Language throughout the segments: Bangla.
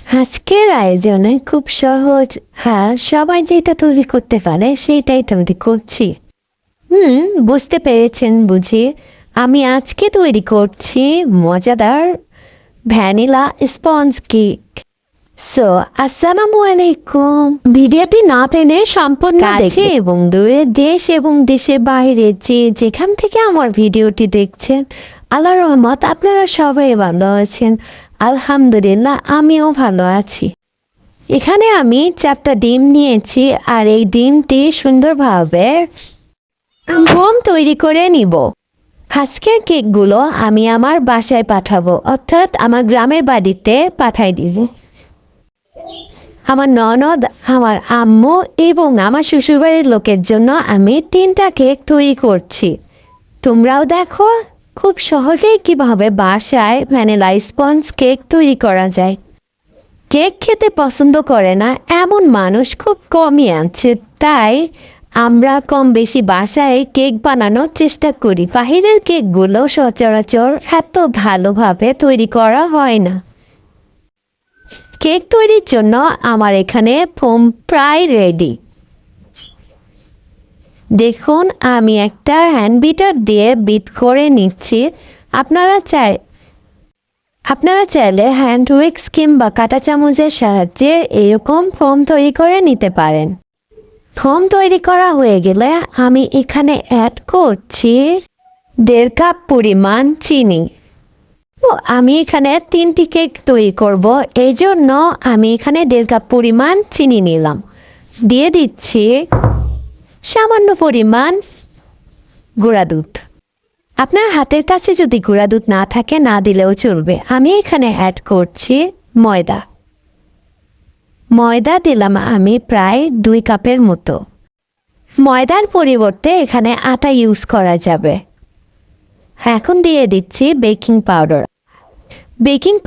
আজকের আয়োজনে খুব সহজ, হ্যাঁ সবাই যেটা তৈরি করতে পারে সেটাই তৈরি করছি। বুঝতে পেরেছেন বুঝি। আমি আজকে তৈরি করছি মজাদার ভ্যানিলা স্পঞ্জ কেক। সো আসসালামু আলাইকুম। ভিডিওটি না টেনে সম্পূর্ণ কাছে এবং দূরে, দেশ এবং দেশের বাইরে যে যেখান থেকে আমার ভিডিওটি দেখছেন, আল্লাহর রহমত আপনারা সবাই ভালো আছেন। আলহামদুলিল্লাহ আমিও ভালো আছি। এখানে আমি 4টা ডিম নিয়েছি আর এই ডিমটি সুন্দরভাবে ফোম তৈরি করে নিব। আজকের কেকগুলো আমি আমার বাসায় পাঠাবো, অর্থাৎ আমার গ্রামের বাড়িতে পাঠাই দিব। আমার ননদ, আমার আম্মু এবং আমার শ্বশুরবাড়ির লোকের জন্য আমি 3টা কেক তৈরি করছি। তোমরাও দেখো খুব সহজেই কিভাবে বাসায় ভ্যানিলা স্পঞ্জ কেক তৈরি করা যায়। কেক খেতে পছন্দ করে না এমন মানুষ খুব কমই আছে, তাই আমরা কম বেশি বাসায় কেক বানানোর চেষ্টা করি। বাহিরের কেকগুলো সচরাচর এত ভালোভাবে তৈরি করা হয় না। কেক তৈরির জন্য আমার এখানে ফোম প্রায় রেডি। দেখুন আমি একটা হ্যান্ড বিটার দিয়ে বিট করে নিচ্ছি। আপনারা চাইলে হ্যান্ড উইক্স কিংবা কাঁটা চামচের সাহায্যে এরকম ফোম তৈরি করে নিতে পারেন। ফোম তৈরি করা হয়ে গেলে আমি এখানে অ্যাড করছি 1.5 কাপ পরিমাণ চিনি। আমি এখানে 3টি কেক তৈরি করব, এই জন্য আমি এখানে 1.5 কাপ পরিমাণ চিনি নিলাম। দিয়ে দিচ্ছি সামান্য পরিমাণ গুঁড়া দুধ। আপনার হাতের কাছে যদি গুঁড়া দুধ না থাকে না দিলেও চলবে। আমি এখানে অ্যাড করছি ময়দা দিলাম আমি প্রায় 2 কাপের মতো। ময়দার পরিবর্তে এখানে আটা ইউজ করা যাবে। এখন দিয়ে দিচ্ছি বেকিং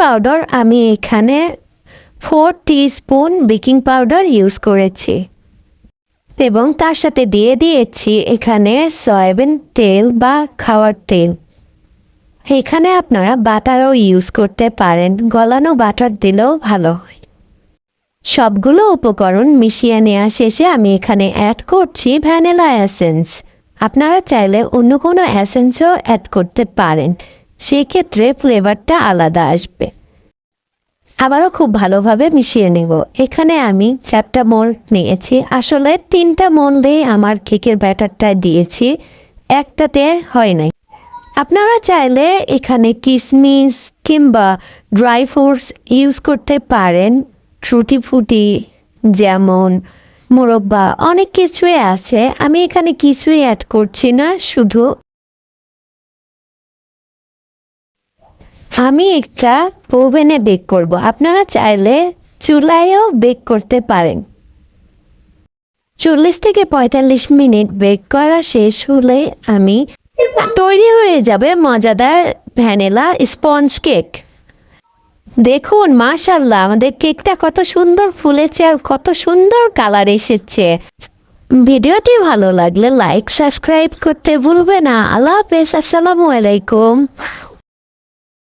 পাউডার আমি এখানে 4 টিস্পুন বেকিং পাউডার ইউজ করেছি এবং তার সাথে দিয়ে দিয়েছি এখানে সয়াবিন তেল বা খাওয়ার তেল। এখানে আপনারা বাটারও ইউজ করতে পারেন, গলানো বাটার দিলেও ভালো হয়। সবগুলো উপকরণ মিশিয়ে নেওয়া শেষে আমি এখানে অ্যাড করছি ভ্যানিলা এসেন্স। আপনারা চাইলে অন্য কোনো এসেন্সও অ্যাড করতে পারেন, সেক্ষেত্রে ফ্লেভারটা আলাদা আসবে। আবারও খুব ভালোভাবে মিশিয়ে নেব। এখানে আমি 4টা মোল্ড নিয়েছি, আসলে 3টা মোল্ডেই আমার কেকের ব্যাটারটা দিয়েছি, একটাতে হয় নাই। আপনারা চাইলে এখানে কিশমিশ কিংবা ড্রাই ফ্রুটস ইউজ করতে পারেন, টুটি ফুটি যেমন মোরব্বা, অনেক কিছুই আছে। আমি এখানে কিছুই অ্যাড করছি না, শুধু আমি একটা ওভেনে বেক করব। আপনারা চাইলে চুলায়ও বেক করতে পারেন। 40 থেকে 45 মিনিট বেক করা শেষ হলে আমি তৈরি হয়ে যাবে মজাদার ভ্যানিলা স্পঞ্জ কেক। দেখুন মাশাআল্লাহ আমাদের কেকটা কত সুন্দর ফুলেছে আর কত সুন্দর কালার এসেছে। ভিডিওটি ভালো লাগলে লাইক সাবস্ক্রাইব করতে ভুলবে না। আল্লাহ হাফেজ, আসসালামু আলাইকুম।